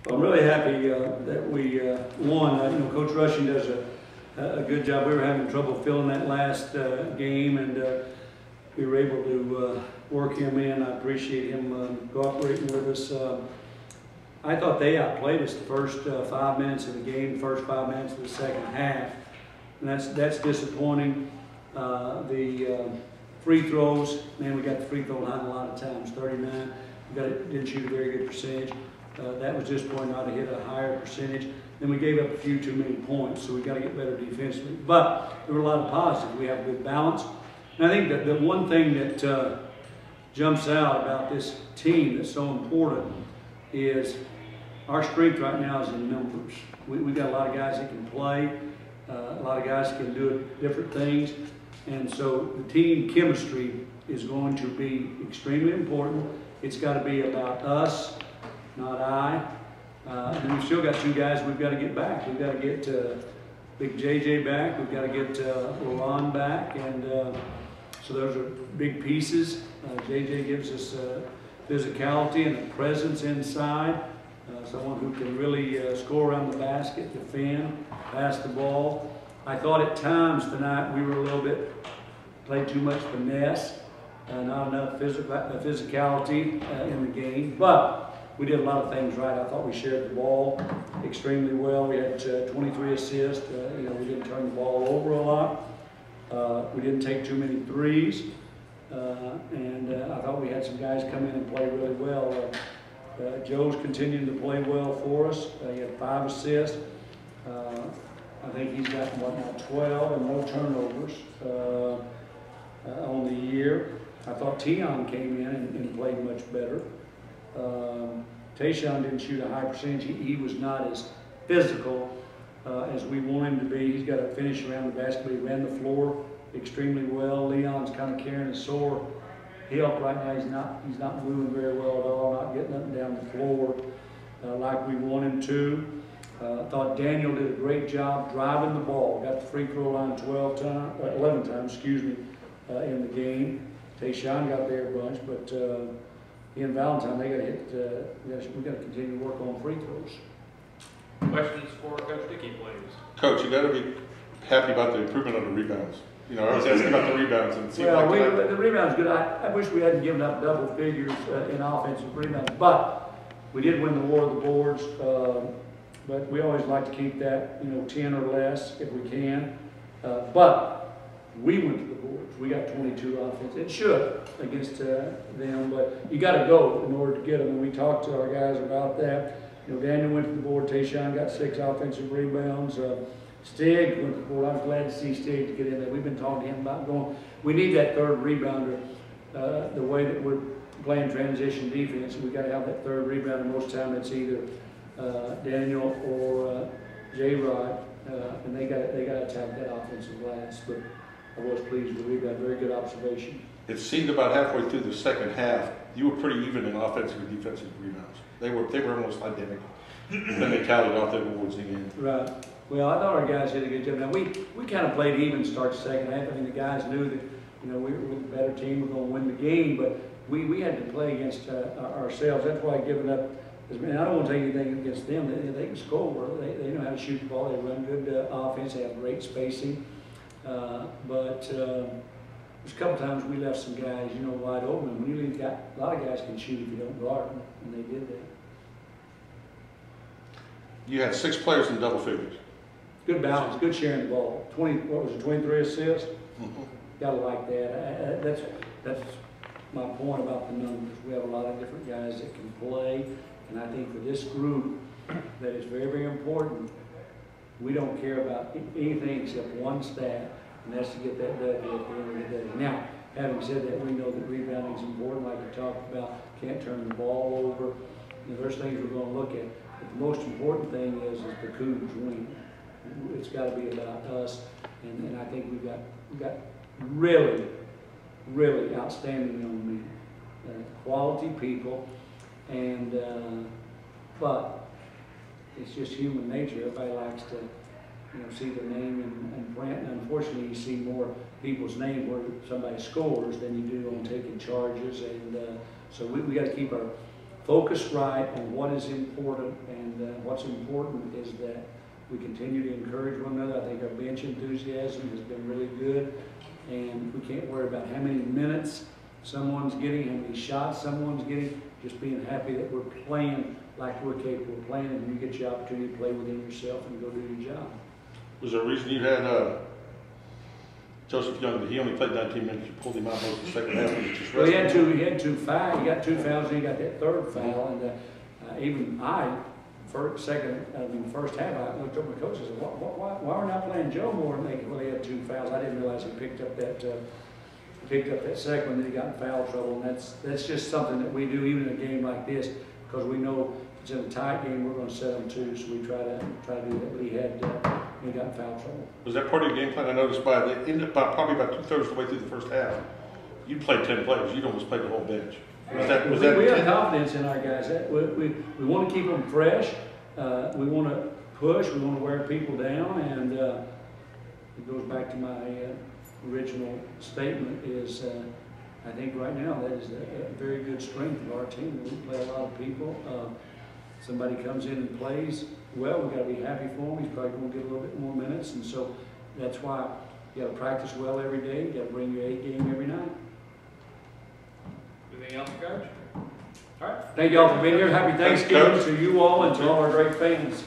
I'm really happy that we won. You know, Coach Rushing does a good job. We were having trouble filling that last game, and we were able to work him in. I appreciate him cooperating with us. I thought they outplayed us the first 5 minutes of the game, the first 5 minutes of the second half, and that's disappointing. The free throws, man, we got the free throw line a lot of times, 39. Didn't shoot a very good percentage. That was disappointing, not to hit a higher percentage. Then we gave up a few too many points, so we got to get better defensively. But there were a lot of positives. We have good balance. And I think that the one thing that jumps out about this team that's so important is our strength right now is in numbers. We got a lot of guys that can play, a lot of guys that can do different things. And so the team chemistry is going to be extremely important. It's got to be about us, not I. And we've still got two guys we've got to get back. We've got to get Big JJ back. We've got to get Ron back. And so those are big pieces. JJ gives us physicality and a presence inside. Someone who can really score around the basket, defend, pass the ball. I thought at times tonight we were a little bit, played too much finesse, not enough physicality in the game. But we did a lot of things right. I thought we shared the ball extremely well. We had 23 assists. You know, we didn't turn the ball over a lot. We didn't take too many threes. And I thought we had some guys come in and play really well. Joe's continuing to play well for us. He had 5 assists. I think he's got, what now, 12 and no turnovers on the year. I thought Tion came in and played much better. Tayshaun didn't shoot a high percentage. He was not as physical as we want him to be. He's got to finish around the basket. He ran the floor extremely well. Leon's kind of carrying a sore hip right now. He's not moving very well at all, not getting up and down the floor like we want him to. I thought Daniel did a great job driving the ball. Got the free throw line 11 times, in the game. Tayshaun got there a bunch, but he and Valentine, they got to hit. We got to continue to work on free throws. Questions for Coach Dickey, please. Coach, you got to be happy about the improvement on the rebounds. You know, I was asking about the rebounds, and it seemed like the rebounds good. I wish we hadn't given up double figures in offensive rebounds, but we did win the war of the boards. But we always like to keep that, 10 or less if we can. But we went to the boards. We got 22 offense. It should against them, but you got to go in order to get them. And we talked to our guys about that. Daniel went to the board. Tayshaun got 6 offensive rebounds. Stig went to the board. I was glad to see Stig to get in there. We've been talking to him about going. We need that third rebounder. The way that we're playing transition defense, we got to have that third rebounder. Most of the time, it's either Daniel or J-Rod, and they got to attack that offensive glass. But I was pleased with the rebound. Very good observation. It seemed about halfway through the second half, you were pretty even in offensive and defensive rebounds. They were almost identical. Then they tallied off their boards again. Right. Well, I thought our guys did a good job. Now we kind of played even start the second half. I mean, the guys knew that we were the better team. We're going to win the game, but we had to play against ourselves. That's why giving up. I don't want to take anything against them. They can score. They know how to shoot the ball. They run good offense. They have great spacing. But there's a couple times we left some guys, wide open. And when you leave, a lot of guys can shoot if you don't guard them, and they did that. You had 6 players in double figures. Good balance, good sharing the ball. 23 assists? Mm-hmm. Gotta like that. That's my point about the numbers. We have a lot of different guys that can play, and I think for this group, that is very, very important. We don't care about anything except one stat, and that's to get that W at the end of the day. Now, having said that, we know that rebounding is important, like we talked about. Can't turn the ball over. There's things we're going to look at. But the most important thing is the Cougars win. It's got to be about us, and I think we've got really, really outstanding young men, quality people, and but it's just human nature. Everybody likes to, see their name in print, and unfortunately, you see more people's name where somebody scores than you do on taking charges, and so we got to keep our focus right on what is important, and what's important is that we continue to encourage one another. I think our bench enthusiasm has been really good, and we can't worry about how many minutes someone's getting, how many shots someone's getting, just being happy that we're playing like we're capable of playing, and you get your opportunity to play within yourself and go do your job. Was there a reason you had Joseph Young, he only played 19 minutes, you pulled him out most of the second half? And just Well, he had two fouls, he got 2 fouls, and he got that 3rd foul, and even first half, I looked over my coach and said, why are we not playing Joe more? And well, he had 2 fouls. I didn't realize he picked up that second one, then he got in foul trouble, and that's just something that we do even in a game like this, because we know if it's in a tight game, we're going to set them too, so we try to do that. But he got in foul trouble. Was that part of your game plan? I noticed probably about 2/3 of the way through the first half, you played 10 players. You'd almost played the whole bench. We have confidence in our guys. We want to keep them fresh. We want to push. We want to wear people down, and it goes back to my original statement. Is I think right now that is a very good strength of our team. We play a lot of people. Somebody comes in and plays well, we've got to be happy for him. He's probably going to get a little bit more minutes, and so that's why you got to practice well every day. You got to bring your A game every night. Anything else, Coach? All right. Thank you all for being here. Happy Thanksgiving to you all and to all our great fans.